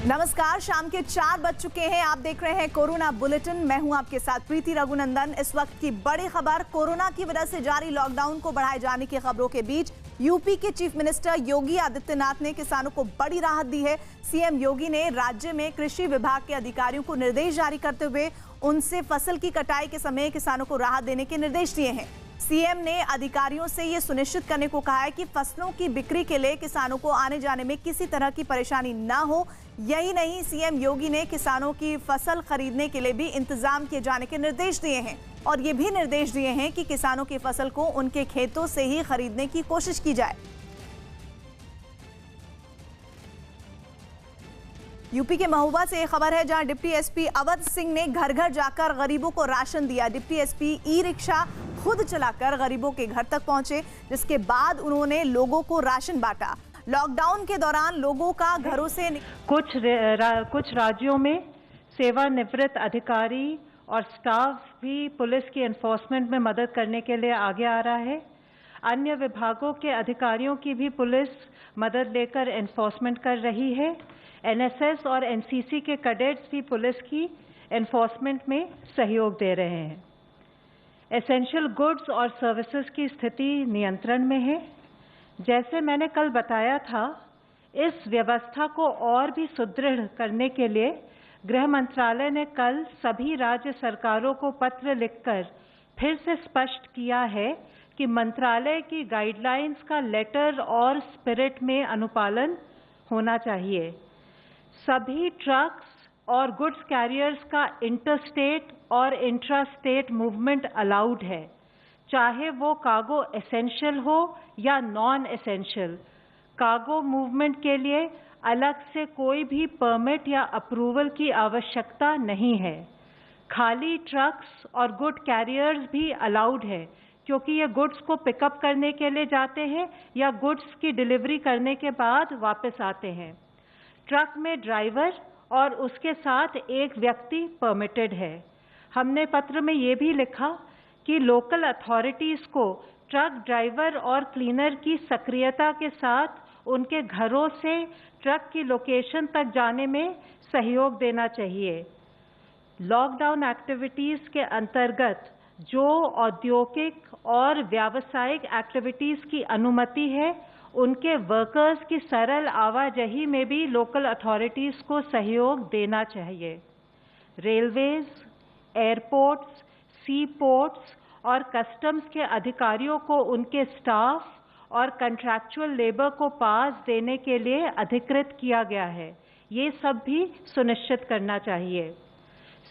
नमस्कार, शाम के 4 बज चुके हैं। आप देख रहे हैं कोरोना बुलेटिन। मैं हूं आपके साथ प्रीति रघुनंदन। इस वक्त की बड़ी खबर, कोरोना की वजह से जारी लॉकडाउन को बढ़ाए जाने की खबरों के बीच यूपी के चीफ मिनिस्टर योगी आदित्यनाथ ने किसानों को बड़ी राहत दी है। सीएम योगी ने राज्य में कृषि विभाग के अधिकारियों को निर्देश जारी करते हुए उनसे फसल की कटाई के समय किसानों को राहत देने के निर्देश दिए हैं। सीएम ने अधिकारियों से ये सुनिश्चित करने को कहा है कि फसलों की बिक्री के लिए किसानों को आने जाने में किसी तरह की परेशानी ना हो। यही नहीं, सीएम योगी ने किसानों की फसल खरीदने के लिए भी इंतजाम किए जाने के निर्देश दिए हैं और ये भी निर्देश दिए हैं कि किसानों की फसल को उनके खेतों से ही खरीदने की कोशिश की जाए। यूपी के महुआ से एक खबर है, जहां डिप्टी एसपी अवध सिंह ने घर घर जाकर गरीबों को राशन दिया। डिप्टी एसपी ई रिक्शा खुद चलाकर गरीबों के घर तक पहुंचे, जिसके बाद उन्होंने लोगों को राशन बांटा। लॉकडाउन के दौरान लोगों का घरों से कुछ राज्यों में सेवानिवृत्त अधिकारी और स्टाफ भी पुलिस की एनफोर्समेंट में मदद करने के लिए आगे आ रहा है। अन्य विभागों के अधिकारियों की भी पुलिस मदद लेकर एनफोर्समेंट कर रही है। एनएसएस और एनसीसी के कैडेट्स भी पुलिस की एनफोर्समेंट में सहयोग दे रहे हैं। एसेंशियल गुड्स और सर्विसेज की स्थिति नियंत्रण में है। जैसे मैंने कल बताया था, इस व्यवस्था को और भी सुदृढ़ करने के लिए गृह मंत्रालय ने कल सभी राज्य सरकारों को पत्र लिखकर फिर से स्पष्ट किया है कि मंत्रालय की गाइडलाइंस का लेटर और स्पिरिट में अनुपालन होना चाहिए। सभी ट्रक्स और गुड्स कैरियर्स का इंटरस्टेट और इंट्रास्टेट मूवमेंट अलाउड है, चाहे वो कार्गो एसेंशियल हो या नॉन एसेंशियल। कार्गो मूवमेंट के लिए अलग से कोई भी परमिट या अप्रूवल की आवश्यकता नहीं है। खाली ट्रक्स और गुड कैरियर्स भी अलाउड है, क्योंकि ये गुड्स को पिकअप करने के लिए जाते हैं या गुड्स की डिलीवरी करने के बाद वापस आते हैं। ट्रक में ड्राइवर और उसके साथ एक व्यक्ति परमिटेड है। हमने पत्र में ये भी लिखा कि लोकल अथॉरिटीज़ को ट्रक ड्राइवर और क्लीनर की सक्रियता के साथ उनके घरों से ट्रक की लोकेशन तक जाने में सहयोग देना चाहिए। लॉकडाउन एक्टिविटीज़ के अंतर्गत जो औद्योगिक और व्यावसायिक एक्टिविटीज़ की अनुमति है, उनके वर्कर्स की सरल आवाजाही में भी लोकल अथॉरिटीज़ को सहयोग देना चाहिए। रेलवेज, एयरपोर्ट्स, सी पोर्ट्स और कस्टम्स के अधिकारियों को उनके स्टाफ और कंट्रैक्चुअल लेबर को पास देने के लिए अधिकृत किया गया है। ये सब भी सुनिश्चित करना चाहिए।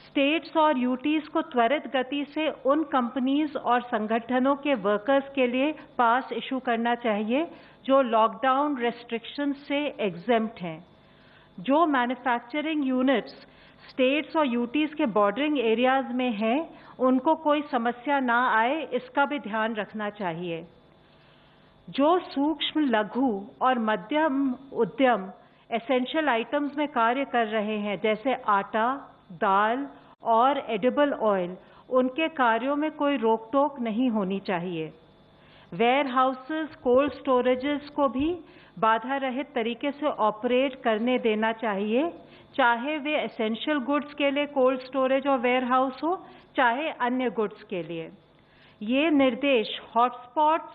स्टेट्स और यूटीज़ को त्वरित गति से उन कंपनीज और संगठनों के वर्कर्स के लिए पास इशू करना चाहिए जो लॉकडाउन रेस्ट्रिक्शन से एग्जेम्प्ट हैं। जो मैन्युफैक्चरिंग यूनिट्स स्टेट्स और यूटीज़ के बॉर्डरिंग एरियाज में हैं, उनको कोई समस्या ना आए, इसका भी ध्यान रखना चाहिए। जो सूक्ष्म, लघु और मध्यम उद्यम एसेंशियल आइटम्स में कार्य कर रहे हैं, जैसे आटा, दाल और एडिबल ऑयल, उनके कार्यों में कोई रोक टोक नहीं होनी चाहिए। वेयर हाउसेस, कोल्ड स्टोरेजेस को भी बाधा रहित तरीके से ऑपरेट करने देना चाहिए, चाहे वे एसेंशियल गुड्स के लिए कोल्ड स्टोरेज और वेयर हाउस हो, चाहे अन्य गुड्स के लिए। ये निर्देश हॉटस्पॉट्स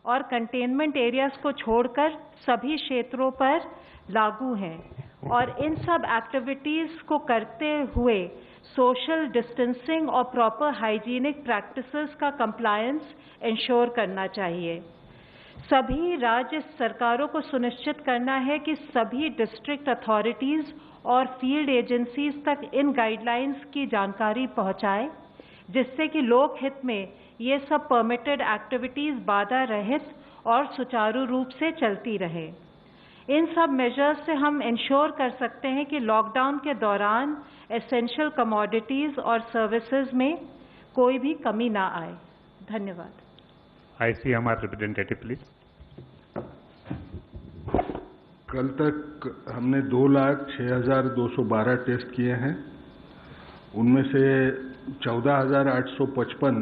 और कंटेनमेंट एरियाज को छोड़कर सभी क्षेत्रों पर लागू हैं और इन सब एक्टिविटीज़ को करते हुए सोशल डिस्टेंसिंग और प्रॉपर हाइजीनिक प्रैक्टिसेस का कंप्लायंस इंश्योर करना चाहिए। सभी राज्य सरकारों को सुनिश्चित करना है कि सभी डिस्ट्रिक्ट अथॉरिटीज़ और फील्ड एजेंसीज तक इन गाइडलाइंस की जानकारी पहुंचाए, जिससे कि लोक हित में ये सब परमिटेड एक्टिविटीज़ बाधा रहित और सुचारू रूप से चलती रहे। इन सब मेजर्स से हम इंश्योर कर सकते हैं कि लॉकडाउन के दौरान एसेंशियल कमोडिटीज़ और सर्विसेज में कोई भी कमी ना आए। धन्यवाद। ICMR representative please. कल तक हमने 2,06,212 टेस्ट किए हैं। उनमें से 14,855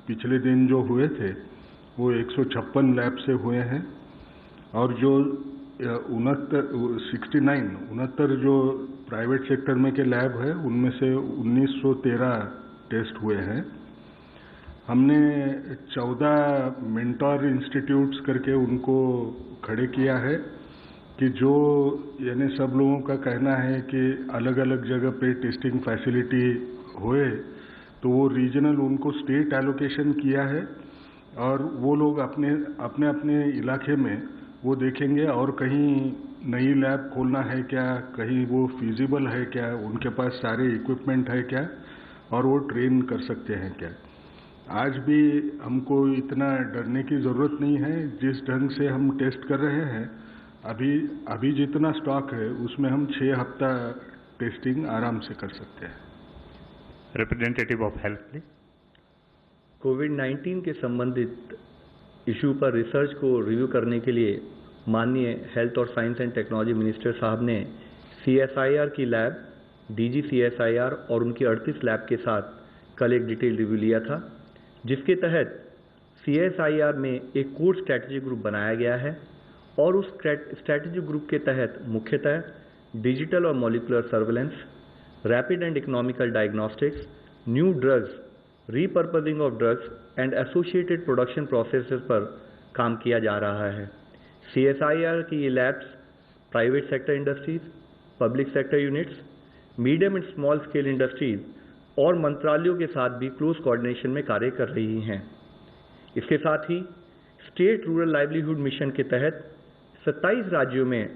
पिछले दिन जो हुए थे वो 156 लैब से हुए हैं और जो 69 जो प्राइवेट सेक्टर में के लैब है उनमें से 1913 टेस्ट हुए हैं। हमने 14 मेंटोर इंस्टीट्यूट्स करके उनको खड़े किया है कि जो यानी सब लोगों का कहना है कि अलग अलग जगह पे टेस्टिंग फैसिलिटी होए तो वो रीजनल उनको स्टेट एलोकेशन किया है और वो लोग अपने अपने इलाके में वो देखेंगे और कहीं नई लैब खोलना है क्या, कहीं वो फिजिबल है क्या, उनके पास सारे इक्विपमेंट है क्या और वो ट्रेन कर सकते हैं क्या। आज भी हमको इतना डरने की ज़रूरत नहीं है। जिस ढंग से हम टेस्ट कर रहे हैं अभी जितना स्टॉक है उसमें हम 6 हफ्ता टेस्टिंग आराम से कर सकते हैं। Representative of health please. कोविड-19 के संबंधित इशू पर रिसर्च को रिव्यू करने के लिए माननीय हेल्थ और साइंस एंड टेक्नोलॉजी मिनिस्टर साहब ने CSIR की लैब DG CSIR और उनकी 38 लैब के साथ कल एक डिटेल रिव्यू लिया था, जिसके तहत CSIR में एक कोर स्ट्रैटेजी ग्रुप बनाया गया है और उस स्ट्रैटेजी ग्रुप के तहत मुख्यतः डिजिटल और molecular surveillance, rapid and economical diagnostics, new drugs, repurposing of drugs and associated production processes पर काम किया जा रहा है। CSIR की ये labs private sector industries, public sector units, medium and small scale industries और मंत्रालयों के साथ भी क्लोज कोऑर्डिनेशन में कार्य कर रही हैं। इसके साथ ही स्टेट रूरल लाइवलीहुड मिशन के तहत 27 राज्यों में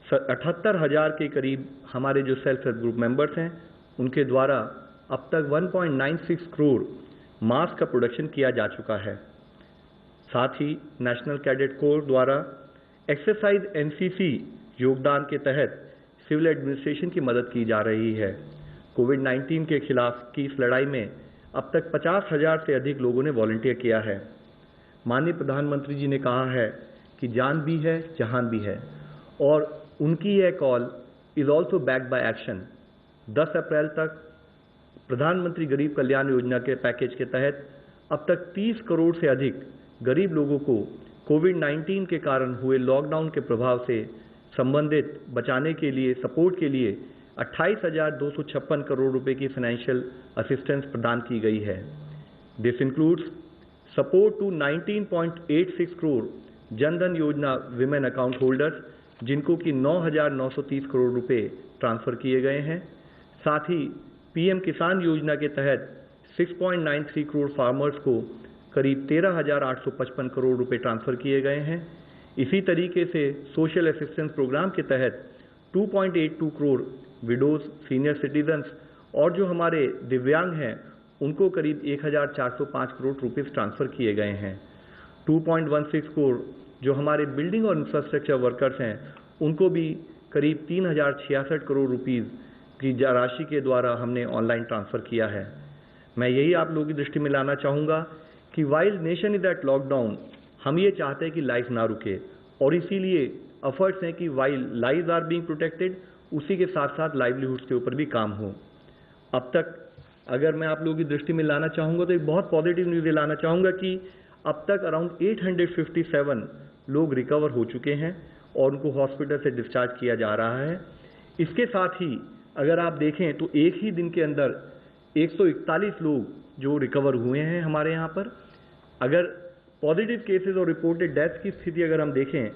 78,000 के करीब हमारे जो सेल्फ हेल्प ग्रुप मेंबर्स हैं उनके द्वारा अब तक 1.96 करोड़ मास्क का प्रोडक्शन किया जा चुका है। साथ ही नेशनल कैडेट कोर द्वारा एक्सरसाइज NCC योगदान के तहत सिविल एडमिनिस्ट्रेशन की मदद की जा रही है। कोविड-19 के खिलाफ की इस लड़ाई में अब तक 50,000 से अधिक लोगों ने वॉलंटियर किया है। माननीय प्रधानमंत्री जी ने कहा है कि जान भी है जहान भी है और उनकी यह call is also backed by action. 10 अप्रैल तक प्रधानमंत्री गरीब कल्याण योजना के पैकेज के तहत अब तक 30 करोड़ से अधिक गरीब लोगों को कोविड-19 के कारण हुए लॉकडाउन के प्रभाव से संबंधित बचाने के लिए सपोर्ट के लिए 28,256 करोड़ रुपए की फाइनेंशियल असिस्टेंस प्रदान की गई है। This includes support to 19.86 crore Jandhan Yojana women account holders, जिनको कि 9,930 करोड़ रुपए ट्रांसफर किए गए हैं। साथ ही PM किसान योजना के तहत 6.93 करोड़ फार्मर्स को करीब 13,855 करोड़ रुपए ट्रांसफर किए गए हैं। इसी तरीके से सोशल असिस्टेंस प्रोग्राम के तहत 2.82 करोड़ विडोज, सीनियर सिटीजन्स और जो हमारे दिव्यांग हैं उनको करीब 1,405 करोड़ रुपीस ट्रांसफर किए गए हैं। 2.16 करोड़ जो हमारे बिल्डिंग और इंफ्रास्ट्रक्चर वर्कर्स हैं उनको भी करीब 3,066 करोड़ रुपीस की राशि के द्वारा हमने ऑनलाइन ट्रांसफर किया है। मैं यही आप लोगों की दृष्टि में लाना चाहूँगा कि while nation is at lockdown, हम ये चाहते हैं कि लाइफ ना रुके और इसीलिए एफर्ट्स हैं कि while lives are being protected, उसी के साथ साथ लाइवलीहुड्स के ऊपर भी काम हो। अब तक अगर मैं आप लोगों की दृष्टि में लाना चाहूँगा तो एक बहुत पॉजिटिव न्यूज़ ये लाना चाहूँगा कि अब तक अराउंड 857 लोग रिकवर हो चुके हैं और उनको हॉस्पिटल से डिस्चार्ज किया जा रहा है। इसके साथ ही अगर आप देखें तो एक ही दिन के अंदर 141 लोग जो रिकवर हुए हैं हमारे यहाँ पर। अगर पॉजिटिव केसेस और रिपोर्टेड डेथ्स की स्थिति अगर हम देखें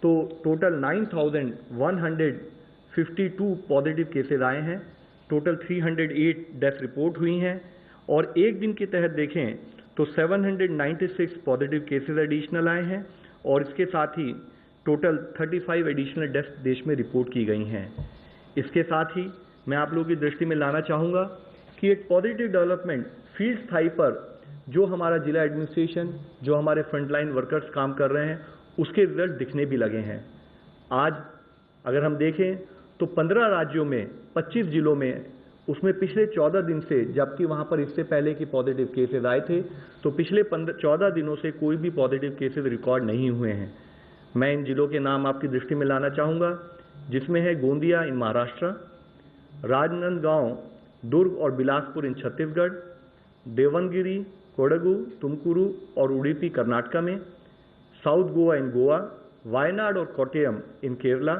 तो टोटल 9,152 पॉजिटिव केसेस आए हैं, टोटल 308 डेथ रिपोर्ट हुई हैं और एक दिन के तहत देखें तो 796 पॉजिटिव केसेस एडिशनल आए हैं और इसके साथ ही टोटल 35 एडिशनल डेथ देश में रिपोर्ट की गई हैं। इसके साथ ही मैं आप लोगों की दृष्टि में लाना चाहूँगा कि एक पॉजिटिव डेवलपमेंट फील्ड स्थाई पर जो हमारा जिला एडमिनिस्ट्रेशन, जो हमारे फ्रंटलाइन वर्कर्स काम कर रहे हैं उसके रिजल्ट दिखने भी लगे हैं। आज अगर हम देखें तो 15 राज्यों में 25 जिलों में उसमें पिछले 14 दिन से, जबकि वहाँ पर इससे पहले कि पॉजिटिव केसेस आए थे, तो पिछले 14 दिनों से कोई भी पॉजिटिव केसेस रिकॉर्ड नहीं हुए हैं। मैं इन जिलों के नाम आपकी दृष्टि में लाना चाहूँगा, जिसमें है गोंदिया इन महाराष्ट्र, राजनांदगांव, दुर्ग और बिलासपुर इन छत्तीसगढ़, देवनगिरी, कोडगु, तुमकुरू और उडुपी कर्नाटका में, साउथ गोवा इन गोवा, वायनाड और Kottayam in Kerala,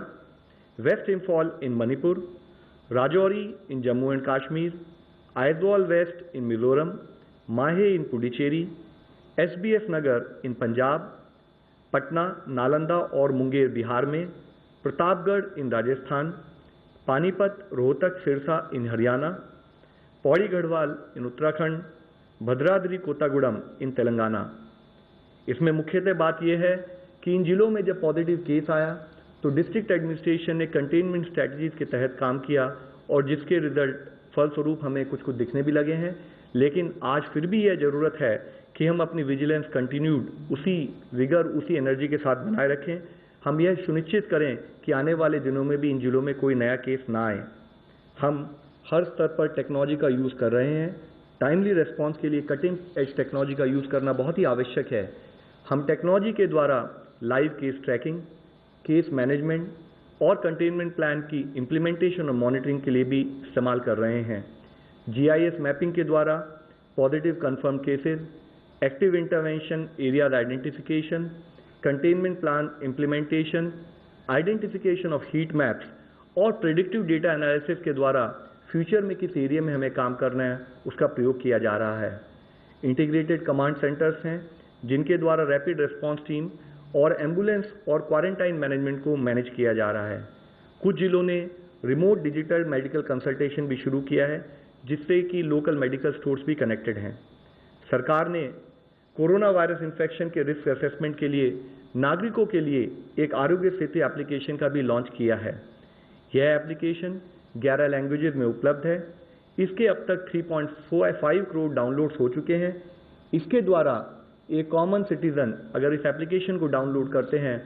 West Imphal in Manipur, Rajouri in Jammu and Kashmir, Aizawl West in Mizoram, Mahe in Puducherry, SBS Nagar in Punjab, Patna, Nalanda और मुंगेर बिहार में, प्रतापगढ़ इन राजस्थान, पानीपत, रोहतक, सिरसा इन हरियाणा, पौड़ी गढ़वाल इन उत्तराखंड, भद्राद्री कोत्तागुड़म इन तेलंगाना। इसमें मुख्यतः बात यह है कि इन जिलों में जब पॉजिटिव केस आया तो डिस्ट्रिक्ट एडमिनिस्ट्रेशन ने कंटेनमेंट स्ट्रैटेजीज के तहत काम किया और जिसके रिजल्ट फलस्वरूप हमें कुछ दिखने भी लगे हैं। लेकिन आज फिर भी यह जरूरत है कि हम अपनी विजिलेंस कंटिन्यूड उसी विगर, उसी एनर्जी के साथ बनाए रखें। हम यह सुनिश्चित करें कि आने वाले दिनों में भी इन जिलों में कोई नया केस ना आए। हम हर स्तर पर टेक्नोलॉजी का यूज़ कर रहे हैं। टाइमली रिस्पांस के लिए कटिंग एज टेक्नोलॉजी का यूज़ करना बहुत ही आवश्यक है। हम टेक्नोलॉजी के द्वारा live case tracking, case management और कंटेनमेंट प्लान की इम्प्लीमेंटेशन और मॉनिटरिंग के लिए भी इस्तेमाल कर रहे हैं। GIS मैपिंग के द्वारा positive confirm cases, active intervention areas identification, containment plan implementation, identification of heat maps और प्रेडिक्टिव डेटा एनालिसिस के द्वारा फ्यूचर में किस एरिया में हमें काम करना है उसका प्रयोग किया जा रहा है। इंटीग्रेटेड कमांड सेंटर्स हैं जिनके द्वारा रैपिड रिस्पांस टीम और एम्बुलेंस और क्वारंटाइन मैनेजमेंट को मैनेज किया जा रहा है। कुछ जिलों ने रिमोट डिजिटल मेडिकल कंसल्टेशन भी शुरू किया है जिससे कि लोकल मेडिकल स्टोर्स भी कनेक्टेड हैं। सरकार ने कोरोना वायरस इन्फेक्शन के रिस्क असेसमेंट के लिए नागरिकों के लिए एक आरोग्य सेतु एप्लीकेशन का भी लॉन्च किया है। यह एप्लीकेशन 11 लैंग्वेजेस में उपलब्ध है। इसके अब तक 3.45 करोड़ डाउनलोड्स हो चुके हैं। इसके द्वारा एक कॉमन सिटीजन अगर इस एप्लीकेशन को डाउनलोड करते हैं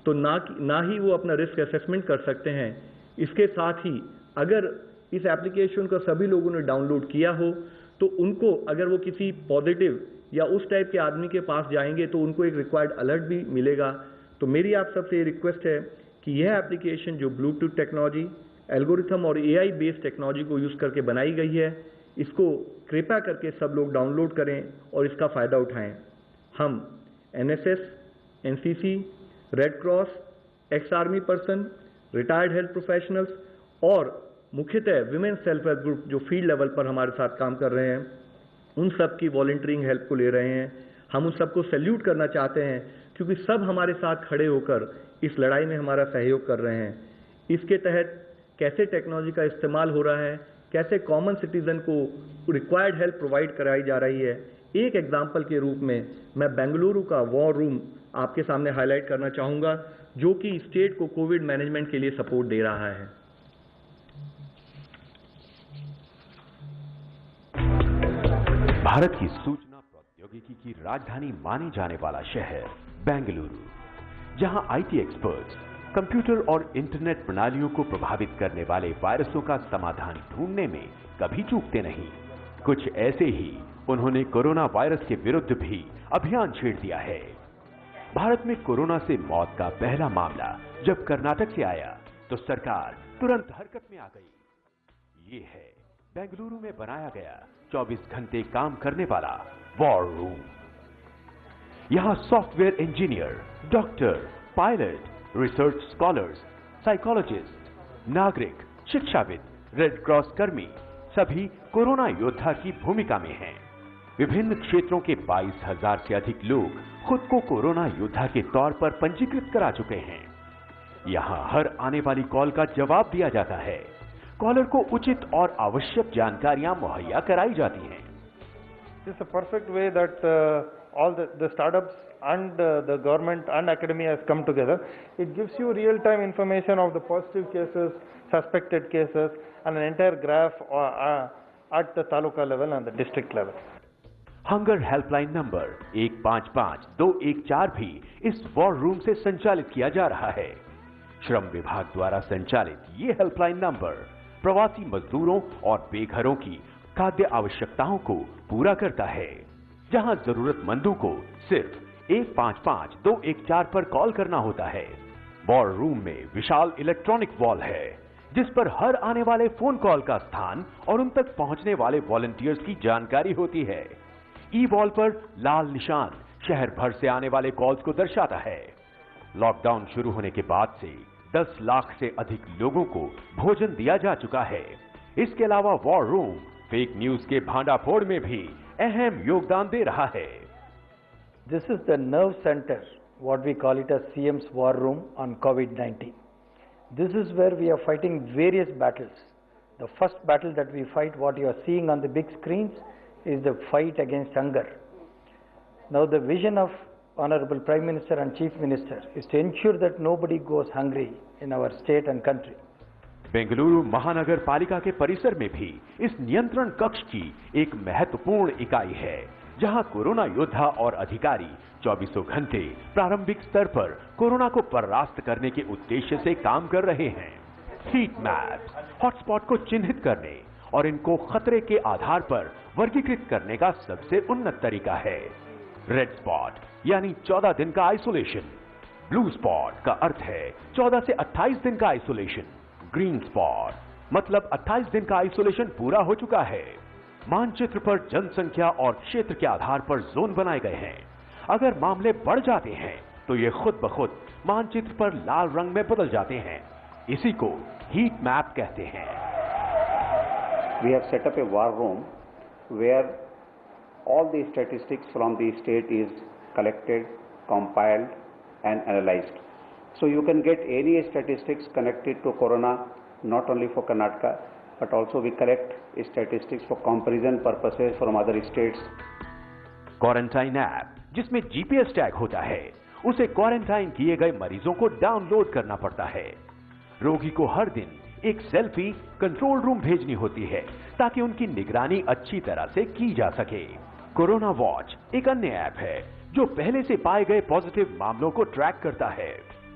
तो ना ही वो अपना रिस्क असेसमेंट कर सकते हैं, इसके साथ ही अगर इस एप्लीकेशन को सभी लोगों ने डाउनलोड किया हो तो उनको अगर वो किसी पॉजिटिव या उस टाइप के आदमी के पास जाएंगे तो उनको एक रिक्वायर्ड अलर्ट भी मिलेगा। तो मेरी आप सबसे ये रिक्वेस्ट है कि यह एप्लीकेशन जो ब्लूटूथ टेक्नोलॉजी, एल्गोरिथम और AI बेस्ड टेक्नोलॉजी को यूज़ करके बनाई गई है, इसको कृपया करके सब लोग डाउनलोड करें और इसका फ़ायदा उठाएं। हम NSS, NCC, red cross, ex army person, retired health professionals और मुख्यतः विमेन सेल्फ हेल्प ग्रुप जो फील्ड लेवल पर हमारे साथ काम कर रहे हैं, उन सब की वॉलंटियरिंग हेल्प को ले रहे हैं। हम उन सबको सैल्यूट करना चाहते हैं क्योंकि सब हमारे साथ खड़े होकर इस लड़ाई में हमारा सहयोग कर रहे हैं। इसके तहत कैसे टेक्नोलॉजी का इस्तेमाल हो रहा है, कैसे कॉमन सिटीजन को रिक्वायर्ड हेल्प प्रोवाइड कराई जा रही है, एक एग्जाम्पल के रूप में मैं बेंगलुरु का वॉर रूम आपके सामने हाईलाइट करना चाहूँगा जो कि स्टेट को कोविड मैनेजमेंट के लिए सपोर्ट दे रहा है। भारत की सूचना प्रौद्योगिकी की राजधानी माने जाने वाला शहर बेंगलुरु, जहां IT एक्सपर्ट्स कंप्यूटर और इंटरनेट प्रणालियों को प्रभावित करने वाले वायरसों का समाधान ढूंढने में कभी चूकते नहीं। कुछ ऐसे ही उन्होंने कोरोना वायरस के विरुद्ध भी अभियान छेड़ दिया है। भारत में कोरोना से मौत का पहला मामला जब कर्नाटक से आया तो सरकार तुरंत हरकत में आ गई। ये है बेंगलुरु में बनाया गया 24 घंटे काम करने वाला वॉर रूम। यहां software engineer, doctor, pilot, research scholars, psychologist, नागरिक, शिक्षाविद, रेड क्रॉस कर्मी सभी कोरोना योद्धा की भूमिका में हैं। विभिन्न क्षेत्रों के 22,000 से अधिक लोग खुद को कोरोना योद्धा के तौर पर पंजीकृत करा चुके हैं। यहां हर आने वाली कॉल का जवाब दिया जाता है। कॉलर को उचित और आवश्यक जानकारियां मुहैया कराई जाती हैं। This is a perfect way that all the startups and the government and academia has come together. It gives you real-time information of the positive cases, suspected cases, and an entire graph at the taluka level and the district level. Hunger helpline number 155214 भी इस war room से संचालित किया जा रहा है। श्रम विभाग द्वारा संचालित ये हेल्पलाइन नंबर प्रवासी मजदूरों और बेघरों की खाद्य आवश्यकताओं को पूरा करता है। जहां जरूरतमंदों को सिर्फ 155214 पर कॉल करना होता है। वॉर रूम में विशाल इलेक्ट्रॉनिक वॉल है जिस पर हर आने वाले फोन कॉल का स्थान और उन तक पहुंचने वाले वॉलंटियर्स की जानकारी होती है। ई वॉल पर लाल निशान शहर भर से आने वाले कॉल्स को दर्शाता है। लॉकडाउन शुरू होने के बाद से 10 लाख से अधिक लोगों को भोजन दिया जा चुका है। इसके अलावा वॉर रूम फेक न्यूज के भांडाफोड़ में भी अहम योगदान दे रहा है। This is the nerve center, what we call it as CM's war room on COVID-19. This is where we are fighting various battles. The first battle that we fight, what you are seeing on the big screens, is the fight against hunger. Now the vision of Honorable Prime Minister and Chief Minister is to ensure that nobody goes hungry in our state and country. Bengaluru महानगर पालिका के परिसर में भी इस नियंत्रण कक्ष की एक महत्वपूर्ण इकाई है, जहां कोरोना योद्धा और अधिकारी 24 घंटे प्रारंभिक स्तर पर कोरोना को परास्त करने के उद्देश्य से काम कर रहे हैं। हीट मैप हॉटस्पॉट को चिन्हित करने और इनको खतरे के आधार पर वर्गीकृत करने का सबसे उन्नत तरीका है। रेड स्पॉट यानी 14 दिन का आइसोलेशन, ब्लू स्पॉट का अर्थ है 14 से 28 दिन का आइसोलेशन, ग्रीन स्पॉट मतलब 28 दिन का आइसोलेशन पूरा हो चुका है। मानचित्र पर जनसंख्या और क्षेत्र के आधार पर जोन बनाए गए हैं। अगर मामले बढ़ जाते हैं तो ये खुद ब खुद मानचित्र पर लाल रंग में बदल जाते हैं। इसी को हीट मैप कहते हैं। We have set up a war room where all the statistics from the state is collected, compiled and analyzed. So you can get any statistics connected to corona, not only for Karnataka, but also we collect statistics for comparison purposes from other states. Quarantine app जिसमें GPS tag होता है, उसे quarantine किए गए मरीजों को download करना पड़ता है। रोगी को हर दिन एक सेल्फी कंट्रोल रूम भेजनी होती है ताकि उनकी निगरानी अच्छी तरह से की जा सके। कोरोना वॉच एक अन्य ऐप है जो पहले से पाए गए पॉजिटिव मामलों को ट्रैक करता है।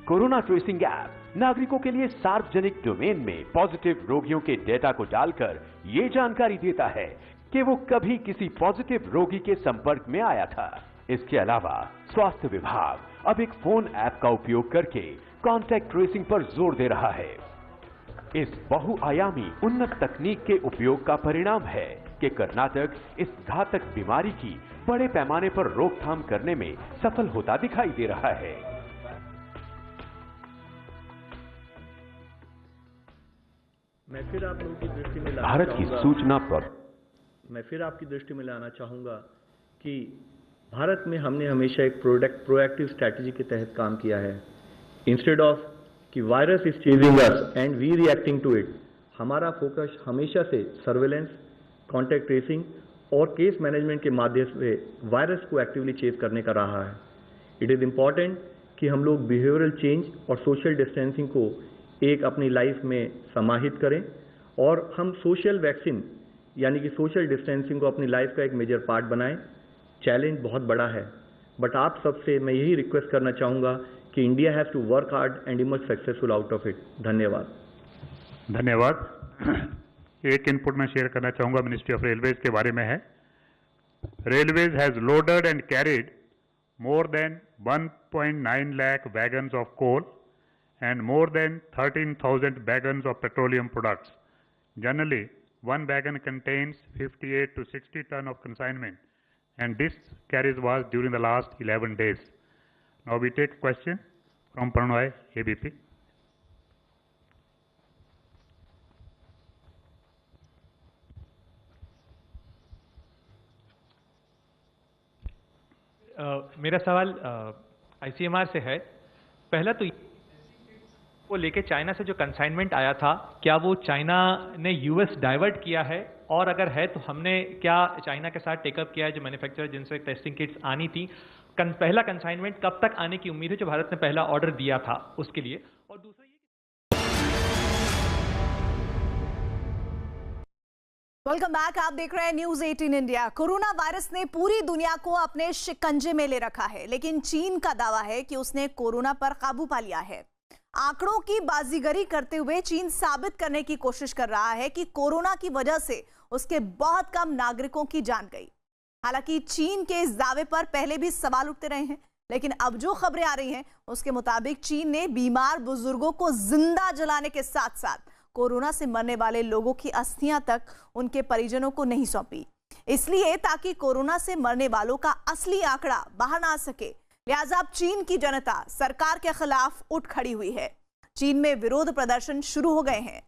कोरोना ट्रेसिंग ऐप नागरिकों के लिए सार्वजनिक डोमेन में पॉजिटिव रोगियों के डेटा को डालकर ये जानकारी देता है कि वो कभी किसी पॉजिटिव रोगी के संपर्क में आया था। इसके अलावा स्वास्थ्य विभाग अब एक फोन ऐप का उपयोग करके कॉन्टैक्ट ट्रेसिंग पर जोर दे रहा है। इस बहुआयामी उन्नत तकनीक के उपयोग का परिणाम है कि कर्नाटक इस घातक बीमारी की बड़े पैमाने पर रोकथाम करने में सफल होता दिखाई दे रहा है। मैं फिर आप लोगों की दृष्टि में भारत की सूचना पर मैं फिर आपकी दृष्टि में लाना चाहूँगा कि भारत में हमने हमेशा एक प्रोएक्टिव स्ट्रैटेजी के तहत काम किया है। इंस्टेड ऑफ कि virus is chasing us and we reacting to it, हमारा फोकस हमेशा से सर्वेलेंस, कॉन्टैक्ट ट्रेसिंग और केस मैनेजमेंट के माध्यम से वायरस को एक्टिवली चेज करने का रहा है। इट इज़ इम्पॉर्टेंट कि हम लोग बिहेवियरल चेंज और सोशल डिस्टेंसिंग को एक अपनी लाइफ में समाहित करें और हम सोशल वैक्सीन यानी कि सोशल डिस्टेंसिंग को अपनी लाइफ का एक मेजर पार्ट बनाएं। चैलेंज बहुत बड़ा है, बट आप सबसे मैं यही रिक्वेस्ट करना चाहूँगा कि India has to work hard and emerge successful out of it. धन्यवाद। एक इनपुट मैं शेयर करना चाहूँगा मिनिस्ट्री ऑफ रेलवेज के बारे में है। Railways has loaded and carried more than 1.9 lakh wagons of coal and more than 13,000 wagons of petroleum products. Generally, one wagon contains 58 to 60 ton of consignment, and this carriage was during the last 11 days. Now we take a question from Pranay, ABP. मेरा सवाल ICMR से है। पहला तो वो लेके China से जो कंसाइनमेंट आया था, क्या वो चाइना ने यूएस डाइवर्ट किया है, और अगर है तो हमने क्या चाइना के साथ टेकअप किया है जो मैन्युफैक्चरर जिनसे टेस्टिंग किट्स आनी थी। पहला कंसाइनमेंट कब तक आने की उम्मीद है जो भारत ने पहला ऑर्डर दिया था उसके लिए। और दूसरा वेलकम बैक, आप देख रहे हैं न्यूज 18 इंडिया। कोरोना वायरस ने पूरी दुनिया को अपने शिकंजे में ले रखा है, लेकिन चीन का दावा है कि उसने कोरोना पर काबू पा लिया है। आंकड़ों की बाजीगरी करते हुए चीन साबित करने की कोशिश कर रहा है कि कोरोना की वजह से उसके बहुत कम नागरिकों की जान गई। हालांकि चीन के इस दावे पर पहले भी सवाल उठते रहे हैं, लेकिन अब जो खबरें आ रही हैं उसके मुताबिक चीन ने बीमार बुजुर्गों को जिंदा जलाने के साथ साथ कोरोना से मरने वाले लोगों की अस्थियां तक उनके परिजनों को नहीं सौंपी। इसलिए ताकि कोरोना से मरने वालों का असली आंकड़ा बाहर ना आ सके, लिहाजा अब चीन की जनता सरकार के खिलाफ उठ खड़ी हुई है। चीन में विरोध प्रदर्शन शुरू हो गए हैं।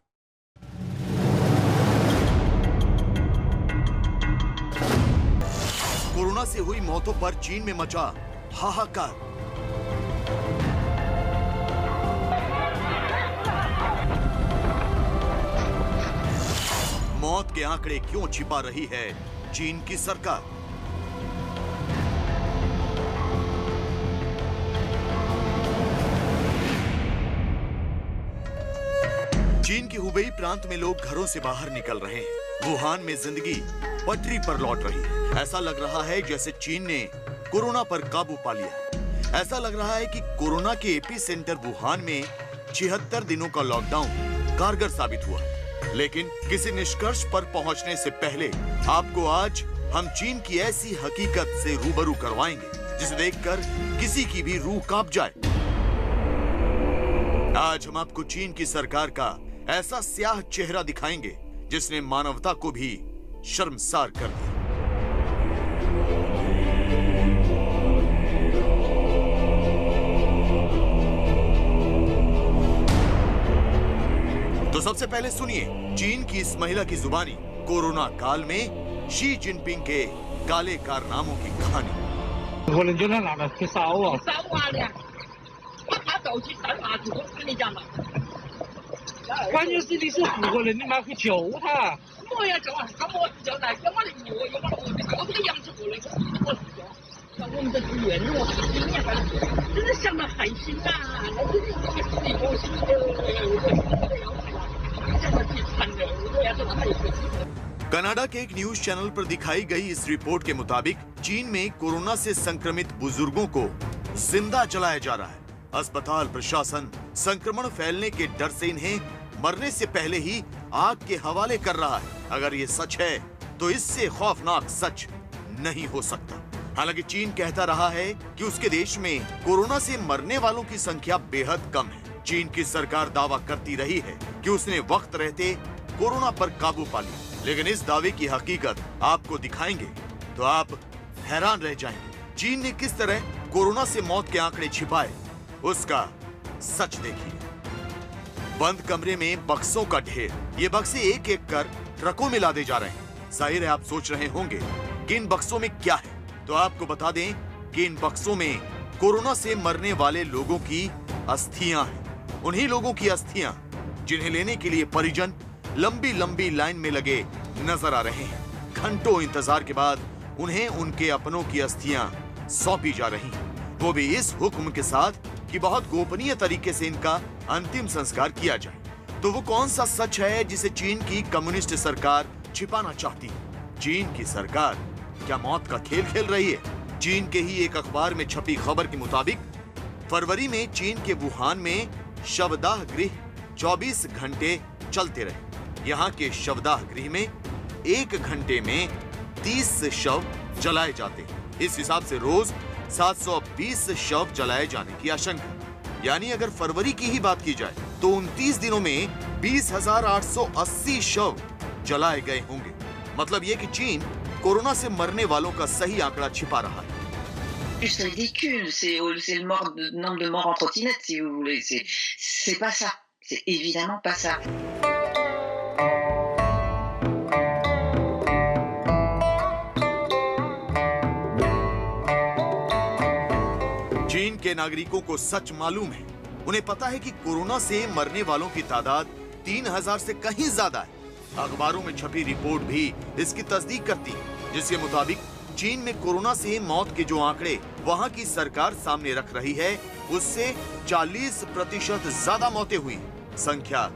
कोरोना से हुई मौतों पर चीन में मचा हाहाकार। मौत के आंकड़े क्यों छिपा रही है चीन की सरकार? चीन के हुबेई प्रांत में लोग घरों से बाहर निकल रहे हैं। वुहान में जिंदगी पटरी पर लौट रही है। ऐसा लग रहा है जैसे चीन ने कोरोना पर काबू पा लिया। ऐसा लग रहा है कि कोरोना के एपी सेंटर वुहान में 76 दिनों का लॉकडाउन कारगर साबित हुआ। लेकिन किसी निष्कर्ष पर पहुंचने से पहले आपको आज हम चीन की ऐसी हकीकत से रूबरू करवाएंगे जिसे देखकर किसी की भी रूह कांप जाए। आज हम आपको चीन की सरकार का ऐसा स्याह चेहरा दिखाएंगे जिसने मानवता को भी शर्मसार कर दिया। तो सबसे पहले सुनिए चीन की इस महिला की जुबानी कोरोना काल में शी जिनपिंग के काले कारनामों की कहानी। 关键是你是5个人，你妈去救他。我要救啊！他我救来，跟我的我有我这个样子过来，我救。像我们的资源，我今年还真的想得开心呐！我真的是高兴的，我想得最惨的，我要做太开 कनाडा के एक न्यूज चैनल पर दिखाई गई इस रिपोर्ट के मुताबिक चीन में कोरोना से संक्रमित बुजुर्गों को जिंदा जलाया जा रहा है। अस्पताल प्रशासन संक्रमण फैलने के डर से इन्हें मरने से पहले ही आग के हवाले कर रहा है। अगर ये सच है तो इससे खौफनाक सच नहीं हो सकता। हालांकि चीन कहता रहा है कि उसके देश में कोरोना से मरने वालों की संख्या बेहद कम है। चीन की सरकार दावा करती रही है कि उसने वक्त रहते कोरोना पर काबू पा लिया, लेकिन इस दावे की हकीकत आपको दिखाएंगे तो आप हैरान रह जाएंगे। चीन ने किस तरह कोरोना से मौत के आंकड़े छिपाए उसका सच देखिए। बंद कमरे में बक्सों का ढेर, ये बक्से एक एक कर ट्रकों में लादे जा रहे हैं। जाहिर है आप सोच रहे होंगे कि इन बक्सों में क्या है, तो आपको बता दें कि इन बक्सों में कोरोना से मरने वाले लोगों की अस्थियां हैं। उन्हीं लोगों की अस्थियां जिन्हें लेने के लिए परिजन लंबी लंबी लाइन में लगे नजर आ रहे हैं। घंटों इंतजार के बाद उन्हें उनके अपनों की अस्थियां सौंपी जा रही हैं, वो भी इस हुक्म के साथ कि बहुत गोपनीय तरीके से इनका अंतिम संस्कार किया जाए। तो वो कौन सा सच है जिसे चीन की कम्युनिस्ट सरकार छिपाना चाहती है? चीन की सरकार क्या मौत का खेल खेल रही है? चीन के ही एक अखबार में छपी खबर के मुताबिक फरवरी में चीन के वुहान में शवदाह गृह 24 घंटे चलते रहे। यहाँ के शवदाह गृह में 1 घंटे में 30 शव जलाए जाते हैं। इस हिसाब से रोज 720 शव जलाए जाने की आशंका। यानी अगर फरवरी की ही बात की जाए तो 29 दिनों में 20,880 शव जलाए गए होंगे। मतलब ये कि चीन कोरोना से मरने वालों का सही आंकड़ा छिपा रहा है। C'est ridicule, c'est le nombre de morts en trottinette, si vous voulez. C'est pas ça. C'est évidemment pas ça. चीन के नागरिकों को सच मालूम है। उन्हें पता है कि कोरोना से मरने वालों की तादाद 3000 से कहीं ज्यादा है। अखबारों में छपी रिपोर्ट भी इसकी तस्दीक करती है, जिसके मुताबिक चीन में कोरोना से मौत के जो आंकड़े वहां की सरकार सामने रख रही है उससे 40% ज्यादा मौतें हुई। संख्या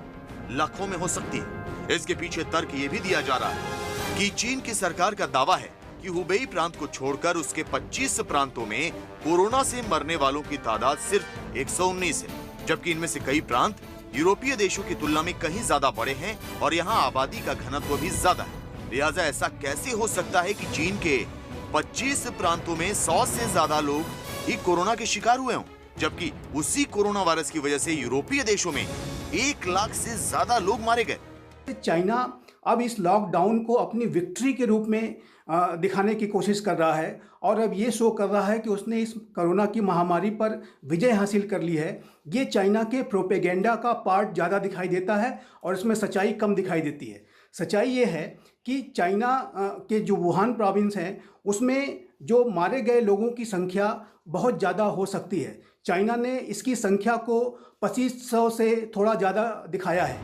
लाखों में हो सकती है। इसके पीछे तर्क ये भी दिया जा रहा है कि चीन की सरकार का दावा है कि हुबेई प्रांत को छोड़कर उसके 25 प्रांतों में कोरोना से मरने वालों की तादाद सिर्फ 119 है, जबकि इनमें से कई प्रांत यूरोपीय देशों की तुलना में कहीं ज्यादा बड़े हैं और यहाँ आबादी का घनत्व भी ज्यादा है। लिहाजा ऐसा कैसे हो सकता है कि चीन के 25 प्रांतों में 100 से ज्यादा लोग ही कोरोना के शिकार हुए हों, जबकि उसी कोरोना वायरस की वजह से यूरोपीय देशों में 1 लाख से ज्यादा लोग मारे गए। चाइना अब इस लॉकडाउन को अपनी विक्ट्री के रूप में दिखाने की कोशिश कर रहा है और अब ये शो कर रहा है कि उसने इस कोरोना की महामारी पर विजय हासिल कर ली है। ये चाइना के प्रोपेगेंडा का पार्ट ज़्यादा दिखाई देता है और इसमें सच्चाई कम दिखाई देती है। सच्चाई ये है कि चाइना के जो वुहान प्रोविंस हैं उसमें जो मारे गए लोगों की संख्या बहुत ज़्यादा हो सकती है। चाइना ने इसकी संख्या को 2500 से थोड़ा ज़्यादा दिखाया है।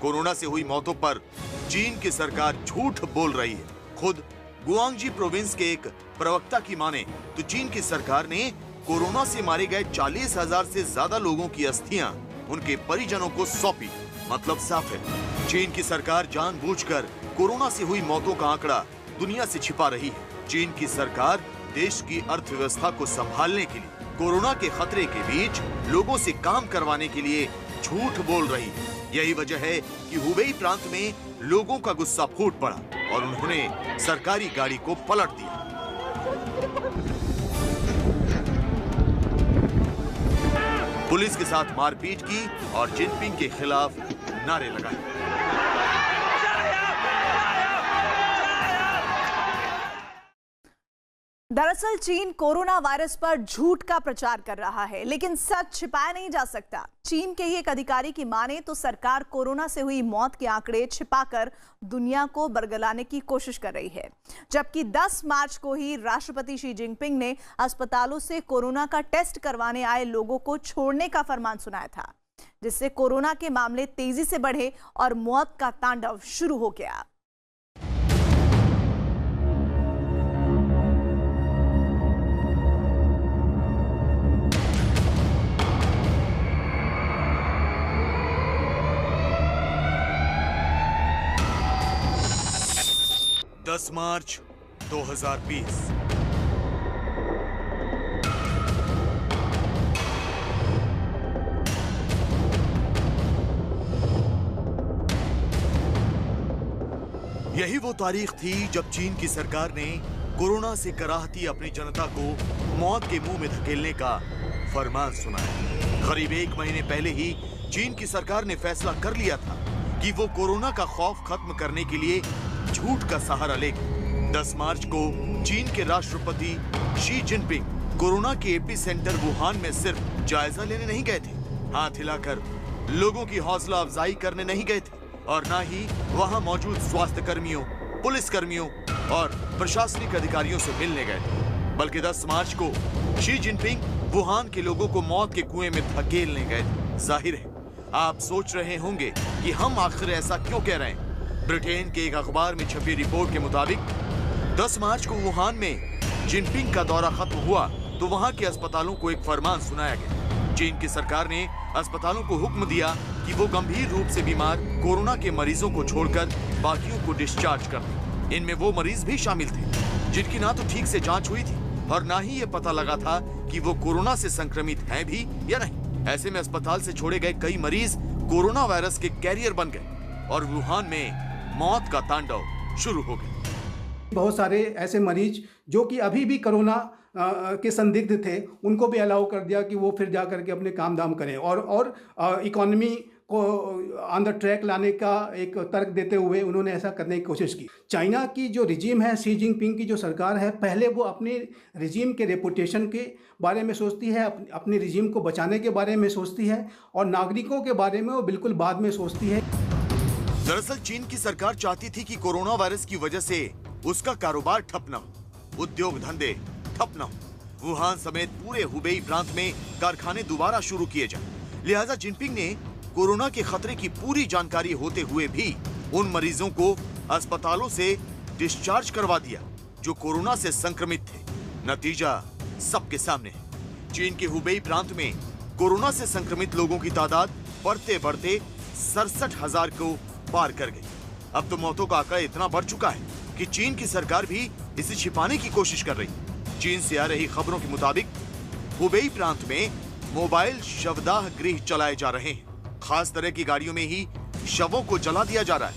कोरोना से हुई मौतों पर चीन की सरकार झूठ बोल रही है। खुद गुआंगजी प्रोविंस के एक प्रवक्ता की माने तो चीन की सरकार ने कोरोना से मारे गए 40,000 से ज्यादा लोगों की अस्थियां उनके परिजनों को सौंपी। मतलब साफ है, चीन की सरकार जानबूझकर कोरोना से हुई मौतों का आंकड़ा दुनिया से छिपा रही है। चीन की सरकार देश की अर्थव्यवस्था को संभालने के लिए कोरोना के खतरे के बीच लोगों से काम करवाने के लिए झूठ बोल रही है। यही वजह है कि हुबेई प्रांत में लोगों का गुस्सा फूट पड़ा और उन्होंने सरकारी गाड़ी को पलट दिया। पुलिस के साथ मारपीट की और जिनपिंग के खिलाफ नारे लगाए। दरअसल चीन कोरोना वायरस पर झूठ का प्रचार कर रहा है, लेकिन सच छिपाया नहीं जा सकता। चीन के ही एक अधिकारी की माने तो सरकार कोरोना से हुई मौत के आंकड़े छिपाकर दुनिया को बरगलाने की कोशिश कर रही है। जबकि 10 मार्च को ही राष्ट्रपति शी जिनपिंग ने अस्पतालों से कोरोना का टेस्ट करवाने आए लोगों को छोड़ने का फरमान सुनाया था, जिससे कोरोना के मामले तेजी से बढ़े और मौत का तांडव शुरू हो गया। मार्च 2020 यही वो तारीख थी जब चीन की सरकार ने कोरोना से कराहती अपनी जनता को मौत के मुंह में धकेलने का फरमान सुनाया। करीब 1 महीने पहले ही चीन की सरकार ने फैसला कर लिया था कि वो कोरोना का खौफ खत्म करने के लिए झूठ का सहारा लेगी। 10 मार्च को चीन के राष्ट्रपति शी जिनपिंग कोरोना के एपी सेंटर वुहान में सिर्फ जायजा लेने नहीं गए थे, हाथ हिलाकर लोगों की हौसला अफजाई करने नहीं गए थे और न ही वहां मौजूद स्वास्थ्य कर्मियों, पुलिस कर्मियों और प्रशासनिक अधिकारियों से मिलने गए थे, बल्कि 10 मार्च को शी जिनपिंग वुहान के लोगों को मौत के कुएं में धकेलने गए थे। जाहिर है आप सोच रहे होंगे कि हम आखिर ऐसा क्यों कह रहे हैं। ब्रिटेन के एक अखबार में छपी रिपोर्ट के मुताबिक 10 मार्च को वुहान में जिनपिंग का दौरा खत्म हुआ तो वहां के अस्पतालों को एक फरमान सुनाया गया। चीन की सरकार ने अस्पतालों को हुक्म दिया कि वो गंभीर रूप से बीमार कोरोना के मरीजों को छोड़कर बाकियों को डिस्चार्ज कर दें। इनमें वो मरीज भी शामिल थे जिनकी ना तो ठीक से जांच हुई थी और ना ही ये पता लगा था कि वो कोरोना से संक्रमित हैं भी या नहीं। ऐसे में अस्पताल से छोड़े गए कई मरीज कोरोना वायरस के कैरियर बन गए और वुहान में मौत का तांडव शुरू हो गया। बहुत सारे ऐसे मरीज जो कि अभी भी कोरोना के संदिग्ध थे, उनको भी अलाउ कर दिया कि वो फिर जा करके अपने काम धाम करें और इकोनॉमी को ऑन द ट्रैक लाने का एक तर्क देते हुए उन्होंने ऐसा करने की कोशिश की। चाइना की जो रिजीम है, शी जिनपिंग की जो सरकार है, पहले वो अपने रिजीम के रेपुटेशन के बारे में सोचती है, अपने रिजीम को बचाने के बारे में सोचती है और नागरिकों के बारे में वो बिल्कुल बाद में सोचती है। दरअसल चीन की सरकार चाहती थी कि कोरोना वायरस की वजह से उसका कारोबार ठप न हो, उद्योग धंधे ठप न हो, वुहान समेत पूरे हुबेई प्रांत में कारखाने दोबारा शुरू किए जाएं। लिहाजा जिनपिंग ने कोरोना के खतरे की पूरी जानकारी होते हुए भी उन मरीजों को अस्पतालों से डिस्चार्ज करवा दिया जो कोरोना से संक्रमित थे। नतीजा सबके सामने है। चीन के हुबेई प्रांत में कोरोना से संक्रमित लोगों की तादाद बढ़ते बढ़ते 67,000 को पार कर गई। अब तो मौतों का आंकड़ा इतना बढ़ चुका है कि चीन की सरकार भी इसे छिपाने की कोशिश कर रही है। चीन से आ रही खबरों के मुताबिक हुबेई प्रांत में मोबाइल शवदाह गृह चलाए जा रहे हैं। खास तरह की गाड़ियों में ही शवों को जला दिया जा रहा है।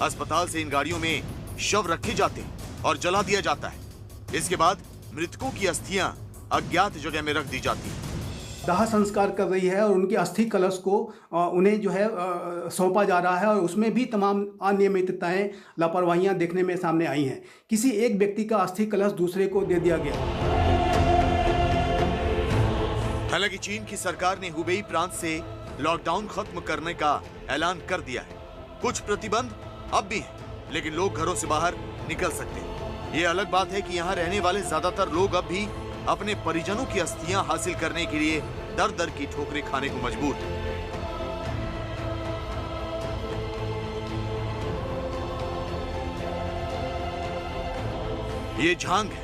अस्पताल से इन गाड़ियों में शव रखे जाते हैं और जला दिया जाता है। इसके बाद मृतकों की अस्थियां अज्ञात जगह में रख दी जाती हैं। दाह संस्कार कर रही है और उनके अस्थि कलश को उन्हें जो है सौंपा जा रहा है और उसमें भी तमाम अनियमितताएं, लापरवाहियां देखने में सामने आई हैं। किसी एक व्यक्ति का अस्थि कलश दूसरे को दे दिया गया। हालांकि चीन की सरकार ने हुबेई प्रांत से लॉकडाउन खत्म करने का ऐलान कर दिया है। कुछ प्रतिबंध अब भी हैं, लेकिन लोग घरों से बाहर निकल सकते हैं। ये अलग बात है कि यहाँ रहने वाले ज्यादातर लोग अब भी अपने परिजनों की अस्थियां हासिल करने के लिए दर दर की ठोकरें खाने को मजबूर हैं। ये झांग है।